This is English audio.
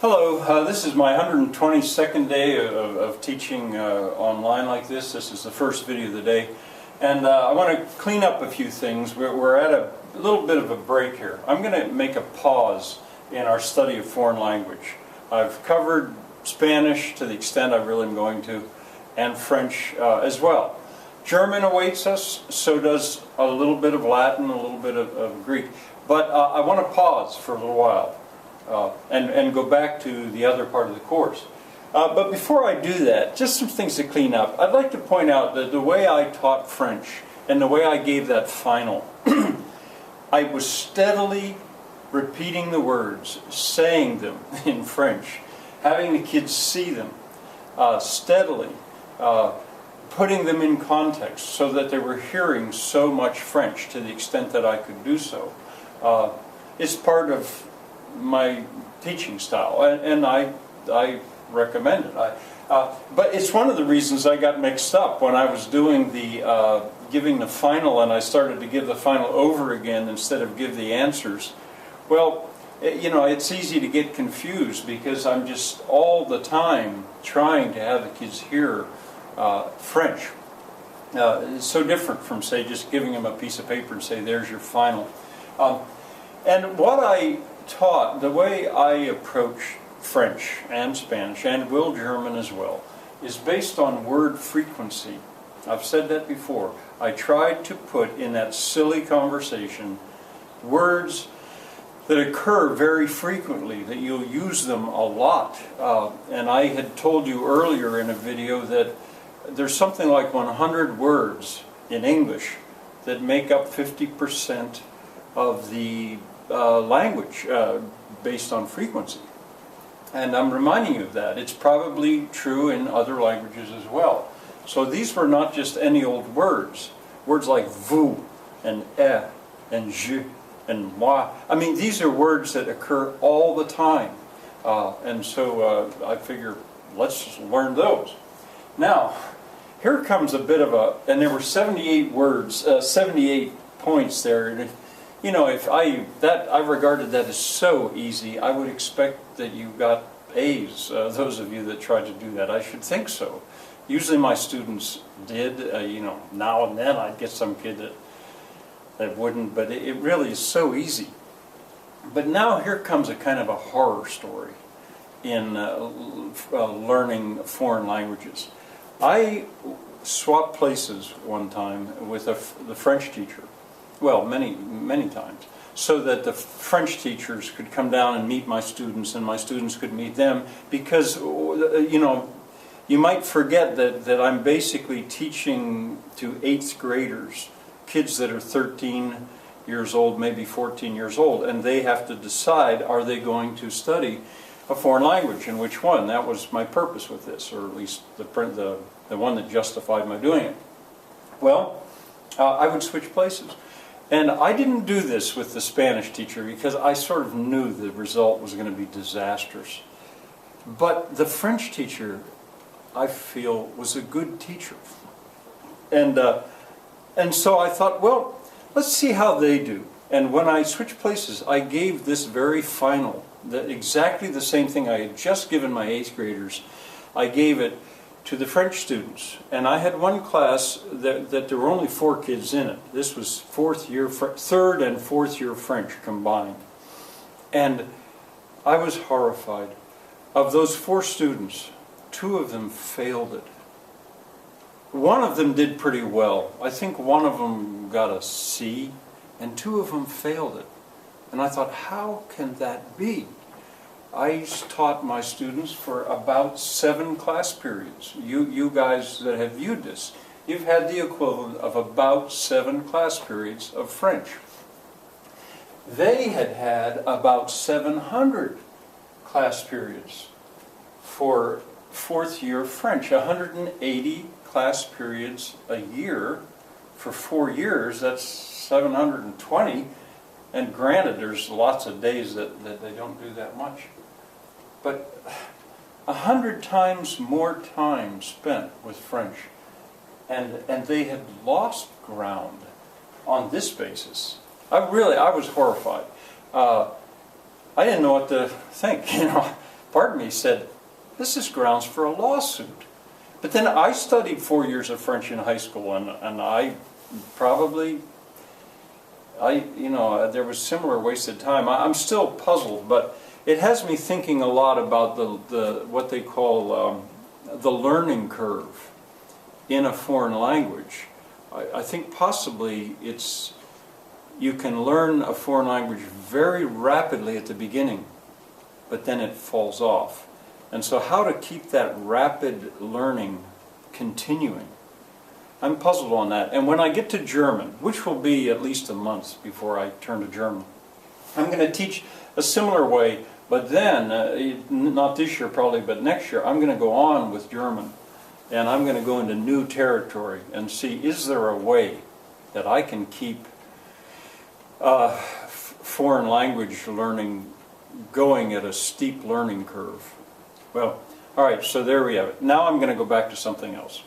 Hello, this is my 122nd day of teaching online like this. This is the first video of the day. And I want to clean up a few things. We're at a little bit of a break here. I'm going to make a pause in our study of foreign language. I've covered Spanish to the extent I really am going to, and French as well. German awaits us, so does a little bit of Latin, a little bit of Greek. But I want to pause for a little while. And go back to the other part of the course. But before I do that, just some things to clean up. I'd like to point out that the way I taught French and the way I gave that final, I was steadily repeating the words, saying them in French, having the kids see them steadily, putting them in context so that they were hearing so much French to the extent that I could do so. It's part of my teaching style, and I recommend it. But it's one of the reasons I got mixed up when I was doing the giving the final, and I started to give the final over again instead of give the answers. Well, you know, it's easy to get confused because I'm just all the time trying to have the kids hear French. It's so different from, say, just giving them a piece of paper and say, there's your final. And what I taught, the way I approach French and Spanish, and will German as well, is based on word frequency. I've said that before. I tried to put in that silly conversation words that occur very frequently, that you'll use them a lot. And I had told you earlier in a video that there's something like 100 words in English that make up 50% of the language based on frequency. And I'm reminding you of that. It's probably true in other languages as well. So these were not just any old words. Words like vous and and je and moi. I mean, these are words that occur all the time. And so I figure, let's just learn those. Now, here comes a bit of a, and there were 78 words, 78 points there. And you know, if I regarded that as so easy, I would expect that you got A's, those of you that tried to do that. I should think so. Usually my students did, you know, now and then I'd get some kid that wouldn't, but it really is so easy. But now here comes a kind of a horror story in learning foreign languages. I swapped places one time with the French teacher. Well, many times, so that the French teachers could come down and meet my students, and my students could meet them, because, you know, you might forget that I'm basically teaching to 8th graders, kids that are 13 years old, maybe 14 years old, and they have to decide, are they going to study a foreign language, and which one? That was my purpose with this, or at least the one that justified my doing it. Well, I would switch places. And I didn't do this with the Spanish teacher because I sort of knew the result was going to be disastrous. But the French teacher, I feel, was a good teacher. And so I thought, well, let's see how they do. And when I switched places, I gave this very final, exactly the same thing I had just given my 8th graders. I gave it to the French students, and I had one class that there were only 4 kids in it. This was 3rd and 4th year French combined. And I was horrified. Of those 4 students, 2 of them failed it. One of them did pretty well. I think one of them got a C, and 2 of them failed it. And I thought, how can that be? I taught my students for about 7 class periods. You guys that have viewed this, you've had the equivalent of about 7 class periods of French. They had had about 700 class periods for 4th year French, 180 class periods a year for 4 years. That's 720. And granted, there's lots of days that they don't do that much. But 100 times more time spent with French. And they had lost ground on this basis. I was horrified. I didn't know what to think, part of me said, this is grounds for a lawsuit. But then I studied 4 years of French in high school, and I probably, there was similar wasted time. I'm still puzzled, but it has me thinking a lot about what they call the learning curve in a foreign language. I think possibly you can learn a foreign language very rapidly at the beginning, but then it falls off. And so how to keep that rapid learning continuing? I'm puzzled on that. And when I get to German, which will be at least a month before I turn to German, I'm going to teach a similar way, but then, not this year probably, but next year, I'm going to go on with German. And I'm going to go into new territory and see, is there a way that I can keep foreign language learning going at a steep learning curve? Well, all right, so there we have it. Now I'm going to go back to something else.